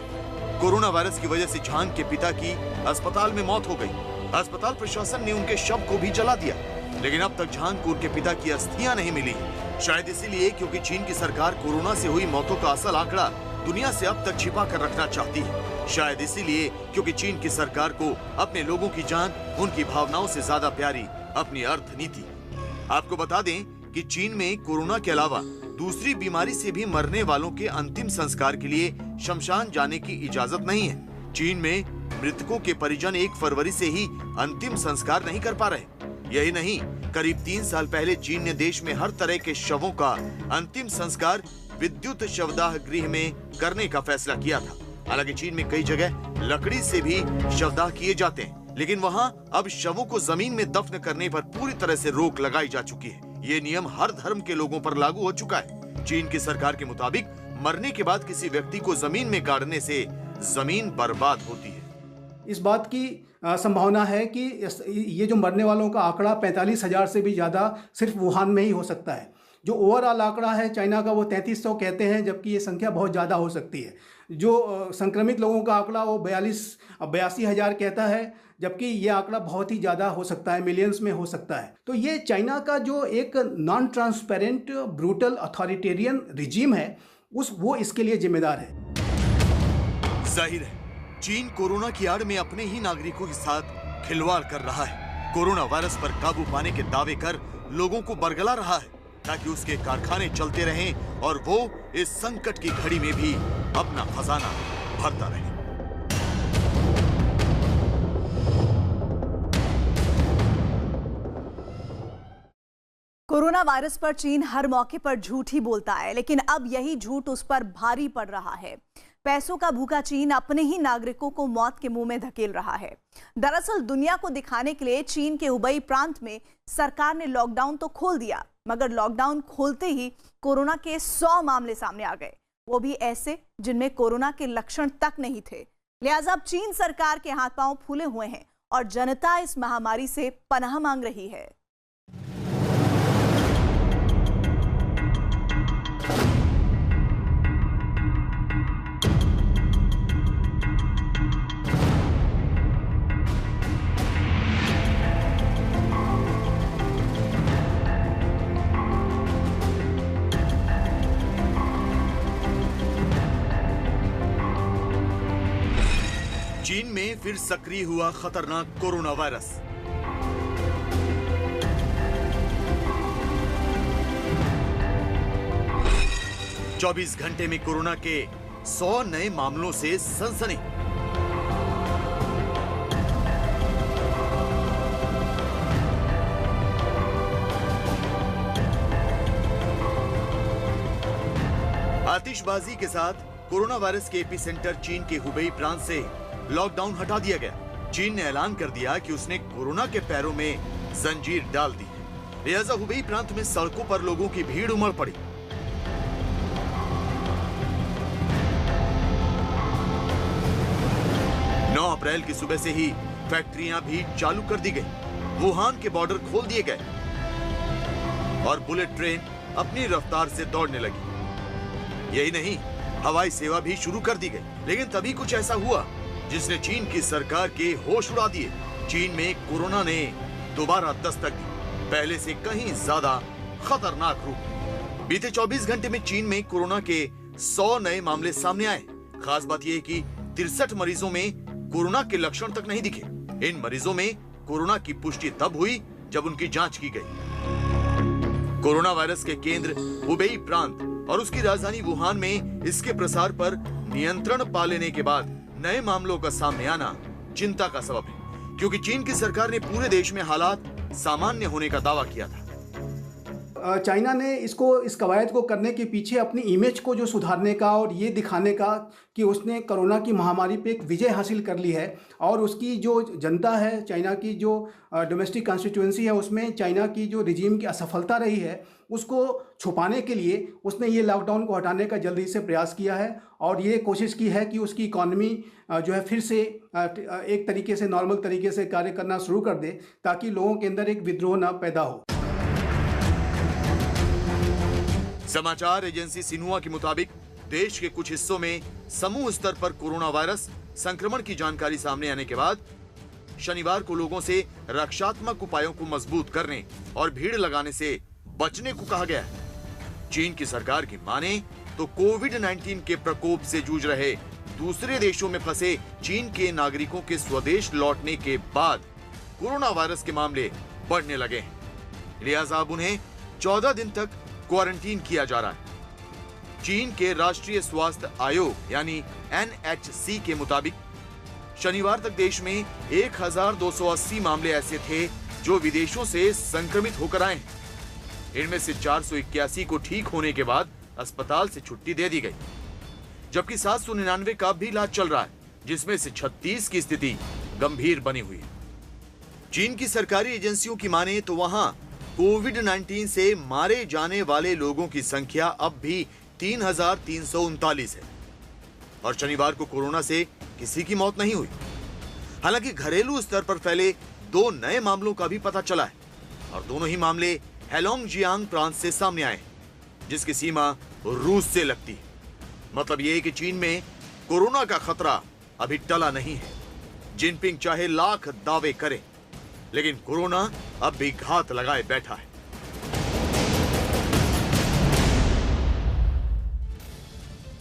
कोरोना वायरस की वजह से झांग के पिता की अस्पताल में मौत हो गई। अस्पताल प्रशासन ने उनके शव को भी जला दिया, लेकिन अब तक झांग को उनके पिता की अस्थियां नहीं मिली। शायद इसीलिए क्योंकि चीन की सरकार कोरोना से हुई मौतों का असल आंकड़ा दुनिया से अब तक छिपा कर रखना चाहती है। शायद इसीलिए क्योंकि चीन की सरकार को अपने लोगों की जान, उनकी भावनाओं से ज्यादा प्यारी अपनी अर्थनीति। आपको बता दें कि चीन में कोरोना के अलावा दूसरी बीमारी से भी मरने वालों के अंतिम संस्कार के लिए शमशान जाने की इजाजत नहीं है। चीन में मृतकों के परिजन 1 फरवरी से ही अंतिम संस्कार नहीं कर पा रहे। यही नहीं, करीब 3 साल पहले चीन ने देश में हर तरह के शवों का अंतिम संस्कार विद्युत शवदाह गृह में करने का फैसला किया था। हालांकि चीन में कई जगह लकड़ी से भी शवदाह किए जाते हैं, लेकिन वहां अब शवों को जमीन में दफन करने पर पूरी तरह से रोक लगाई जा चुकी है। ये नियम हर धर्म के लोगों पर लागू हो चुका है। चीन की सरकार के मुताबिक मरने के बाद किसी व्यक्ति को जमीन में गाड़ने से जमीन बर्बाद होती है। इस बात की संभावना है कि ये जो मरने वालों का आंकड़ा 45,000 से भी ज़्यादा सिर्फ वुहान में ही हो सकता है। जो ओवरऑल आंकड़ा है चाइना का वो 3300 कहते हैं, जबकि ये संख्या बहुत ज़्यादा हो सकती है। जो संक्रमित लोगों का आंकड़ा वो 82,000 कहता है, जबकि ये आंकड़ा बहुत ही ज़्यादा हो सकता है, मिलियंस में हो सकता है। तो ये चाइना का जो एक non transparent brutal authoritarian regime है वो इसके लिए जिम्मेदार है। जाहिर है चीन कोरोना की आड़ में अपने ही नागरिकों के साथ खिलवाड़ कर रहा है। कोरोना वायरस पर काबू पाने के दावे कर लोगों को बरगला रहा है ताकि उसके कारखाने चलते रहें और वो इस संकट की घड़ी में भी अपना खजाना भरता रहे। कोरोना वायरस पर चीन हर मौके पर झूठ ही बोलता है, लेकिन अब यही झूठ उस पर भारी पड़ रहा है। पैसों का भूखा चीन अपने ही नागरिकों को मौत के मुंह में धकेल रहा है। दरअसल दुनिया को दिखाने के लिए चीन के हुबेई प्रांत में सरकार ने लॉकडाउन तो खोल दिया, मगर लॉकडाउन खोलते ही कोरोना के 100 मामले सामने आ गए, वो भी ऐसे जिनमें कोरोना के लक्षण तक नहीं थे। लिहाजा अब चीन सरकार के हाथ पांव फूले हुए हैं और जनता इस महामारी से पनाह मांग रही है। चीन में फिर सक्रिय हुआ खतरनाक कोरोना वायरस। चौबीस घंटे में कोरोना के 100 नए मामलों से सनसनी। आतिशबाजी के साथ कोरोना वायरस के एपिसेंटर चीन के हुबेई प्रांत से लॉकडाउन हटा दिया गया। चीन ने ऐलान कर दिया कि उसने कोरोना के पैरों में जंजीर डाल दी है। लिहाजा हुबेई प्रांत में सड़कों पर लोगों की भीड़ उमड़ पड़ी। अप्रैल की सुबह से ही फैक्ट्रियां भी चालू कर दी गई। वुहान के बॉर्डर खोल दिए गए और बुलेट ट्रेन अपनी रफ्तार से दौड़ने लगी। यही नहीं, हवाई सेवा भी शुरू कर दी गई। लेकिन तभी कुछ ऐसा हुआ जिसने चीन की सरकार के होश उड़ा दिए। चीन में कोरोना ने दोबारा दस्तक दी, पहले से कहीं ज्यादा खतरनाक रूप। बीते 24 घंटे में चीन में कोरोना के 100 नए मामले सामने आए। खास बात यह कि 63 मरीजों में कोरोना के लक्षण तक नहीं दिखे। इन मरीजों में कोरोना की पुष्टि तब हुई जब उनकी जांच की गई। कोरोना वायरस के केंद्र हुबेई प्रांत और उसकी राजधानी वुहान में इसके प्रसार पर नियंत्रण पा लेने के बाद नए मामलों का सामने आना चिंता का सबब है, क्योंकि चीन की सरकार ने पूरे देश में हालात सामान्य होने का दावा किया था। चाइना ने इस कवायद को करने के पीछे अपनी इमेज को जो सुधारने का और ये दिखाने का कि उसने कोरोना की महामारी पे एक विजय हासिल कर ली है और उसकी जो जनता है, चाइना की जो डोमेस्टिक कॉन्स्टिट्यूएंसी है, उसमें चाइना की जो रिजीम की असफलता रही है उसको छुपाने के लिए उसने ये लॉकडाउन को हटाने का जल्दी से प्रयास किया है और ये कोशिश की है कि उसकी इकॉनमी जो है फिर से एक तरीके से नॉर्मल तरीके से कार्य करना शुरू कर दे ताकि लोगों के अंदर एक विद्रोह न पैदा हो। समाचार एजेंसी सिन्हुआ के मुताबिक देश के कुछ हिस्सों में समूह स्तर पर कोरोना वायरस संक्रमण की जानकारी सामने आने के बाद शनिवार को लोगों से रक्षात्मक उपायों को मजबूत करने और भीड़ लगाने से बचने को कहा गया है। चीन की सरकार की माने तो कोविड-19 के प्रकोप से जूझ रहे दूसरे देशों में फंसे चीन के नागरिकों के स्वदेश लौटने के बाद कोरोना वायरस के मामले बढ़ने लगे हैं, लिहाजा अब उन्हें 14 दिन तक क्वारंटीन किया जा रहा है। चीन के राष्ट्रीय स्वास्थ्य आयोग यानी NHC के मुताबिक शनिवार तक देश में 1280 मामले ऐसे थे जो विदेशों से संक्रमित होकर आए हैं। इनमें से 481 को ठीक होने के बाद अस्पताल से छुट्टी दे दी गई, जबकि 799 का भी इलाज चल रहा है, जिसमें से 36 की स्थिति गंभीर बनी हुई है। चीन की सरकारी एजेंसियों की माने तो वहां कोविड-19 से मारे जाने वाले लोगों की संख्या अब भी 3,339 है और शनिवार को कोरोना से किसी की मौत नहीं हुई। हालांकि घरेलू स्तर पर फैले 2 नए मामलों का भी पता चला है और दोनों ही मामले हेलोंगजियांग प्रांत से सामने आए, जिसकी सीमा रूस से लगती है। मतलब यह कि चीन में कोरोना का खतरा अभी टला नहीं है। जिनपिंग चाहे लाख दावे करे, लेकिन कोरोना अब भी घात लगाए बैठा है।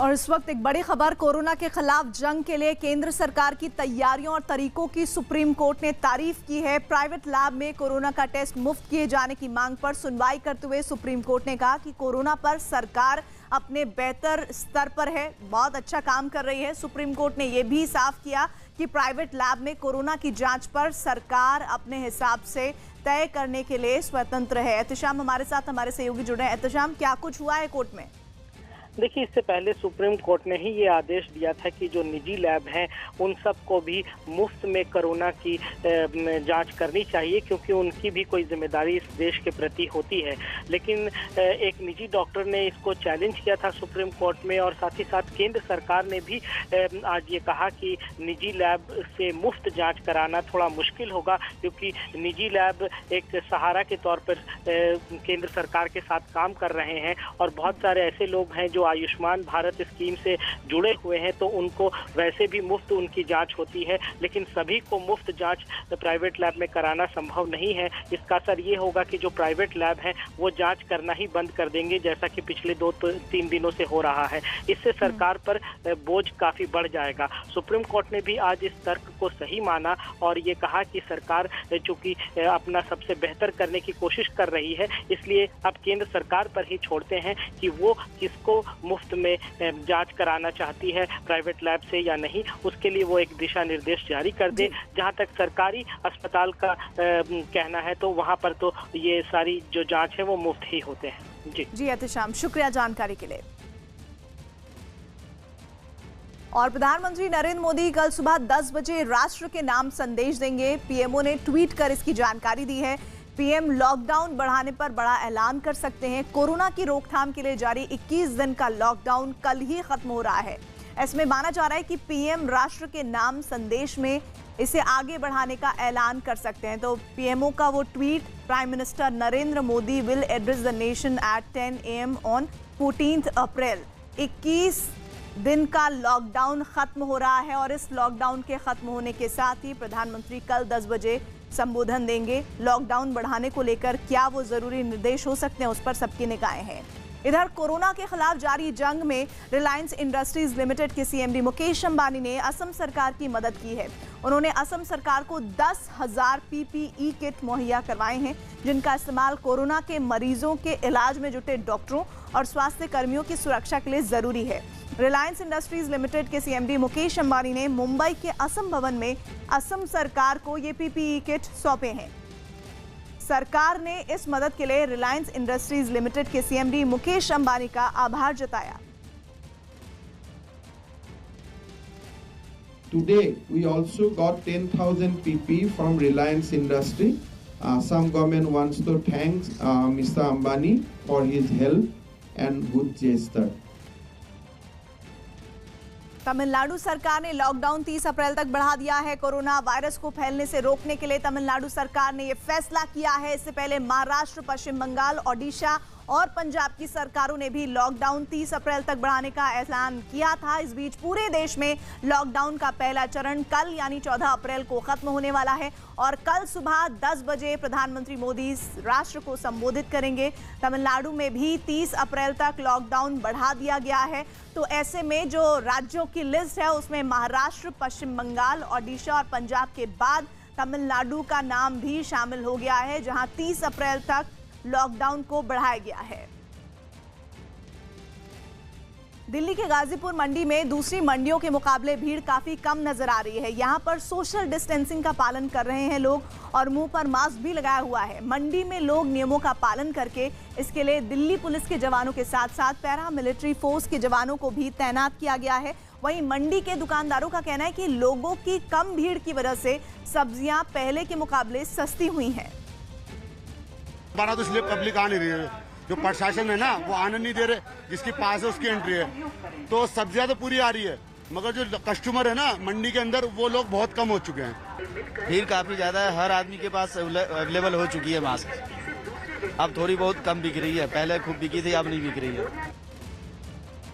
और इस वक्त एक बड़ी खबर, कोरोना के खिलाफ जंग के लिए केंद्र सरकार की तैयारियों और तरीकों की सुप्रीम कोर्ट ने तारीफ की है। प्राइवेट लैब में कोरोना का टेस्ट मुफ्त किए जाने की मांग पर सुनवाई करते हुए सुप्रीम कोर्ट ने कहा कि कोरोना पर सरकार अपने बेहतर स्तर पर है, बहुत अच्छा काम कर रही है। सुप्रीम कोर्ट ने यह भी साफ किया कि प्राइवेट लैब में कोरोना की जांच पर सरकार अपने हिसाब से तय करने के लिए स्वतंत्र है। एहतशाम हमारे साथ हमारे सहयोगी जुड़े हैं। एहतशाम, क्या कुछ हुआ है कोर्ट में? देखिए, इससे पहले सुप्रीम कोर्ट ने ही ये आदेश दिया था कि जो निजी लैब हैं उन सबको भी मुफ्त में कोरोना की जांच करनी चाहिए, क्योंकि उनकी भी कोई जिम्मेदारी इस देश के प्रति होती है। लेकिन एक निजी डॉक्टर ने इसको चैलेंज किया था सुप्रीम कोर्ट में और साथ ही साथ केंद्र सरकार ने भी आज ये कहा कि निजी लैब से मुफ्त जाँच कराना थोड़ा मुश्किल होगा, क्योंकि निजी लैब एक सहारा के तौर पर केंद्र सरकार के साथ काम कर रहे हैं और बहुत सारे ऐसे लोग हैं जो आयुष्मान भारत स्कीम से जुड़े हुए हैं, तो उनको वैसे भी मुफ्त उनकी जांच होती है। लेकिन सभी को मुफ्त जांच प्राइवेट लैब में कराना संभव नहीं है। इसका असर ये होगा कि जो प्राइवेट लैब हैं वो जांच करना ही बंद कर देंगे, जैसा कि पिछले 2-3 दिनों से हो रहा है। इससे सरकार पर बोझ काफी बढ़ जाएगा। सुप्रीम कोर्ट ने भी आज इस तर्क को सही माना और ये कहा कि सरकार चूंकि अपना सबसे बेहतर करने की कोशिश कर रही है, इसलिए अब केंद्र सरकार पर ही छोड़ते हैं कि वो किसको मुफ्त में जांच कराना चाहती है, प्राइवेट लैब से या नहीं। उसके लिए वो एक दिशा निर्देश जारी कर दे। जहां तक सरकारी अस्पताल का कहना है तो वहां पर तो ये सारी जो जांच है वो मुफ्त ही होते हैं। जी एहतशाम, शुक्रिया जानकारी के लिए। और प्रधानमंत्री नरेंद्र मोदी कल सुबह 10 बजे राष्ट्र के नाम संदेश देंगे। पीएमओ ने ट्वीट कर इसकी जानकारी दी है। पीएम लॉकडाउन बढ़ाने पर बड़ा ऐलान कर सकते हैं। कोरोना की रोकथाम के लिए जारी 21 दिन का लॉकडाउन कल ही खत्म हो रहा है। इसमें माना जा रहा है कि पीएम राष्ट्र के नाम संदेश में इसे आगे बढ़ाने का ऐलान कर सकते हैं। तो पीएमओ का वो tweet, prime minister Narendra Modi will address the nation eight 10 AM on 14 अप्रैल। 21 दिन का लॉकडाउन खत्म हो रहा है और इस लॉकडाउन के खत्म होने के साथ ही प्रधानमंत्री कल 10 बजे संबोधन देंगे। लॉकडाउन बढ़ाने को लेकर क्या वो जरूरी निर्देश हो सकते हैं, उस पर सबकी निगाहें हैं। इधर कोरोना के खिलाफ जारी जंग में रिलायंस इंडस्ट्रीज लिमिटेड के सीएमडी मुकेश अंबानी ने असम सरकार की मदद की है। उन्होंने असम सरकार को 10,000 PPE किट मुहैया करवाए हैं, जिनका इस्तेमाल कोरोना के मरीजों के इलाज में जुटे डॉक्टरों और स्वास्थ्य कर्मियों की सुरक्षा के लिए जरूरी है। रिलायंस इंडस्ट्रीज लिमिटेड के सीएमडी मुकेश अंबानी ने मुंबई के असम भवन में असम सरकार को ये पीपीई किट सौंपे हैं। सरकार ने इस मदद के लिए रिलायंस इंडस्ट्रीज लिमिटेड के सीएमडी मुकेश अंबानी का आभार जताया। Today, we also got 10,000 PP from Reliance Industry. Some government wants to thank Mr. Ambani for his help and good gesture. Tamil Nadu सरकार ने लॉकडाउन 30 अप्रैल तक बढ़ा दिया है। कोरोना वायरस को फैलने से रोकने के लिए तमिलनाडु सरकार ने यह फैसला किया है। इससे पहले महाराष्ट्र, पश्चिम बंगाल, ओडिशा और पंजाब की सरकारों ने भी लॉकडाउन 30 अप्रैल तक बढ़ाने का ऐलान किया था। इस बीच पूरे देश में लॉकडाउन का पहला चरण कल यानी 14 अप्रैल को खत्म होने वाला है और कल सुबह 10 बजे प्रधानमंत्री मोदी राष्ट्र को संबोधित करेंगे। तमिलनाडु में भी 30 अप्रैल तक लॉकडाउन बढ़ा दिया गया है। तो ऐसे में जो राज्यों की लिस्ट है उसमें महाराष्ट्र, पश्चिम बंगाल, ओडिशा और पंजाब के बाद तमिलनाडु का नाम भी शामिल हो गया है, जहां 30 अप्रैल तक लॉकडाउन को बढ़ाया गया है। दिल्ली के गाजीपुर मंडी में दूसरी मंडियों के मुकाबले भीड़ काफी कम नजर आ रही है। यहां पर सोशल डिस्टेंसिंग का पालन कर रहे हैं लोग और मुंह पर मास्क भी लगाया हुआ है। मंडी में लोग नियमों का पालन करके इसके लिए दिल्ली पुलिस के जवानों के साथ साथ पैरा मिलिट्री फोर्स के जवानों को भी तैनात किया गया है। वहीं मंडी के दुकानदारों का कहना है कि लोगों की कम भीड़ की वजह से सब्जियां पहले के मुकाबले सस्ती हुई हैं। बारह तो इसलिए पब्लिक आ नहीं रही है, जो प्रशासन है ना वो आने नहीं दे रहे, जिसकी पास है उसकी एंट्री है। तो सब्जियां तो पूरी आ रही है मगर जो कस्टमर है ना मंडी के अंदर वो लोग बहुत कम हो चुके हैं। भीड़ काफी ज्यादा है, हर आदमी के पास अवेलेबल हो चुकी है मास्क। अब थोड़ी बहुत कम बिक रही है, पहले खूब बिकी थी, अब नहीं बिक रही है।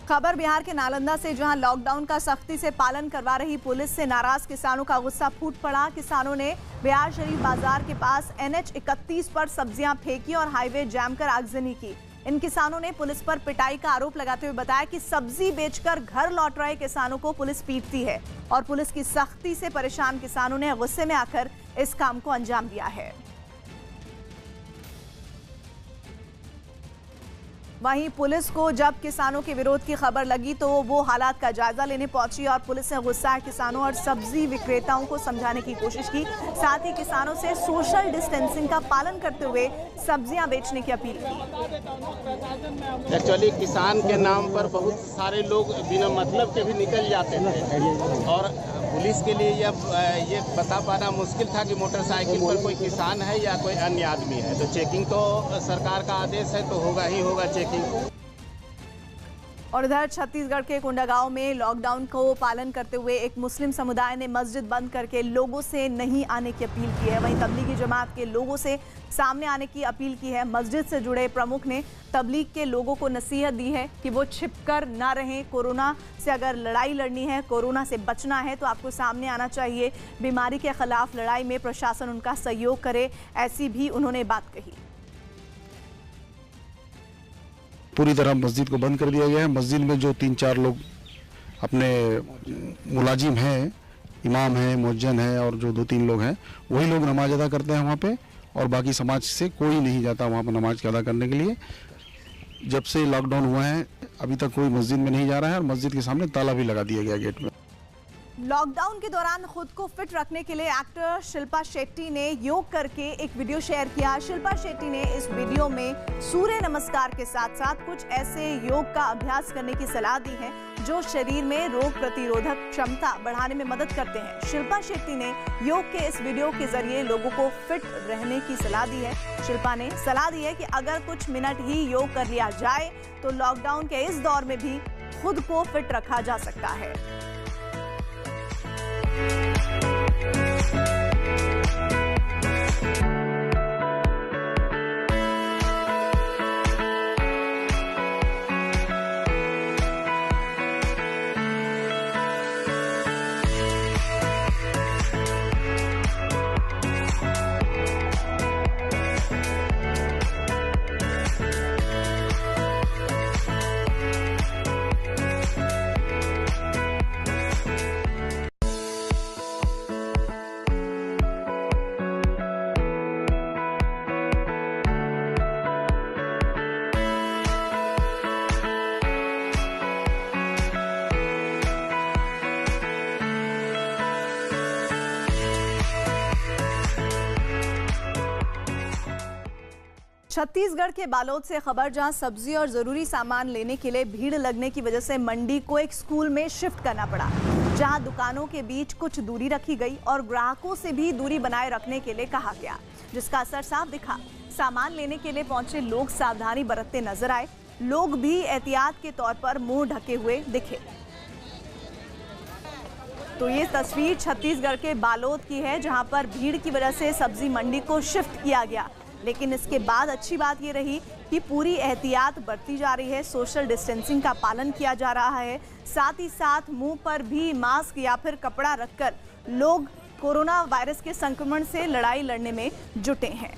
खबर बिहार के नालंदा से, जहां लॉकडाउन का सख्ती से पालन करवा रही पुलिस से नाराज किसानों का गुस्सा फूट पड़ा। किसानों ने बिहार शरीफ बाजार के पास NH 31 पर सब्जियां फेंकी और हाईवे जैम कर आगजनी की। इन किसानों ने पुलिस पर पिटाई का आरोप लगाते हुए बताया कि सब्जी बेचकर घर लौट रहे किसानों को पुलिस पीटती है और पुलिस की सख्ती से परेशान किसानों ने गुस्से में आकर इस काम को अंजाम दिया है। वहीं पुलिस को जब किसानों के विरोध की खबर लगी तो वो हालात का जायजा लेने पहुंची और पुलिस ने गुस्साए किसानों और सब्जी विक्रेताओं को समझाने की कोशिश की। साथ ही किसानों से सोशल डिस्टेंसिंग का पालन करते हुए सब्जियां बेचने की अपील की। एक्चुअली किसान के नाम पर बहुत सारे लोग बिना मतलब के भी निकल जाते थे और पुलिस के लिए ये बता पाना मुश्किल था कि मोटरसाइकिल पर कोई किसान है या कोई अन्य आदमी है। तो चेकिंग तो सरकार का आदेश है तो होगा ही होगा चेकिंग। और इधर छत्तीसगढ़ के कोंडागांव में लॉकडाउन को पालन करते हुए एक मुस्लिम समुदाय ने मस्जिद बंद करके लोगों से नहीं आने की अपील की है। वहीं तबलीगी जमात के लोगों से सामने आने की अपील की है। मस्जिद से जुड़े प्रमुख ने तबलीग के लोगों को नसीहत दी है कि वो छिपकर ना रहें। कोरोना से अगर लड़ाई लड़नी है, कोरोना से बचना है तो आपको सामने आना चाहिए। बीमारी के खिलाफ लड़ाई में प्रशासन उनका सहयोग करे, ऐसी भी उन्होंने बात कही। पूरी तरह मस्जिद को बंद कर दिया गया है। मस्जिद में जो 3-4 लोग अपने मुलाजिम हैं, इमाम हैं, मुअज्जिन हैं और जो 2-3 लोग हैं, वही लोग नमाज अदा करते हैं वहाँ पे और बाकी समाज से कोई नहीं जाता वहाँ पे नमाज अदा करने के लिए। जब से लॉकडाउन हुआ है अभी तक कोई मस्जिद में नहीं जा रहा है और मस्जिद के सामने ताला भी लगा दिया गया गेट में। लॉकडाउन के दौरान खुद को फिट रखने के लिए एक्टर शिल्पा शेट्टी ने योग करके एक वीडियो शेयर किया। शिल्पा शेट्टी ने इस वीडियो में सूर्य नमस्कार के साथ साथ कुछ ऐसे योग का अभ्यास करने की सलाह दी है जो शरीर में रोग प्रतिरोधक क्षमता बढ़ाने में मदद करते हैं। शिल्पा शेट्टी ने योग के इस वीडियो के जरिए लोगों को फिट रहने की सलाह दी है। शिल्पा ने सलाह दी है कि अगर कुछ मिनट ही योग कर लिया जाए तो लॉकडाउन के इस दौर में भी खुद को फिट रखा जा सकता है। छत्तीसगढ़ के बालोद से खबर, जहां सब्जी और जरूरी सामान लेने के लिए भीड़ लगने की वजह से मंडी को एक स्कूल में शिफ्ट करना पड़ा, जहां दुकानों के बीच कुछ दूरी रखी गई और ग्राहकों से भी दूरी बनाए रखने के लिए कहा गया, जिसका असर साफ दिखा। सामान लेने के लिए पहुंचे लोग सावधानी बरतते नजर आए। लोग भी एहतियात के तौर पर मुंह ढके हुए दिखे। तो ये तस्वीर छत्तीसगढ़ के बालोद की है, जहां पर भीड़ की वजह से सब्जी मंडी को शिफ्ट किया गया। लेकिन इसके बाद अच्छी बात ये रही कि पूरी एहतियात बरती जा रही है, सोशल डिस्टेंसिंग का पालन किया जा रहा है। साथ ही साथ मुंह पर भी मास्क या फिर कपड़ा रखकर लोग कोरोना वायरस के संक्रमण से लड़ाई लड़ने में जुटे हैं।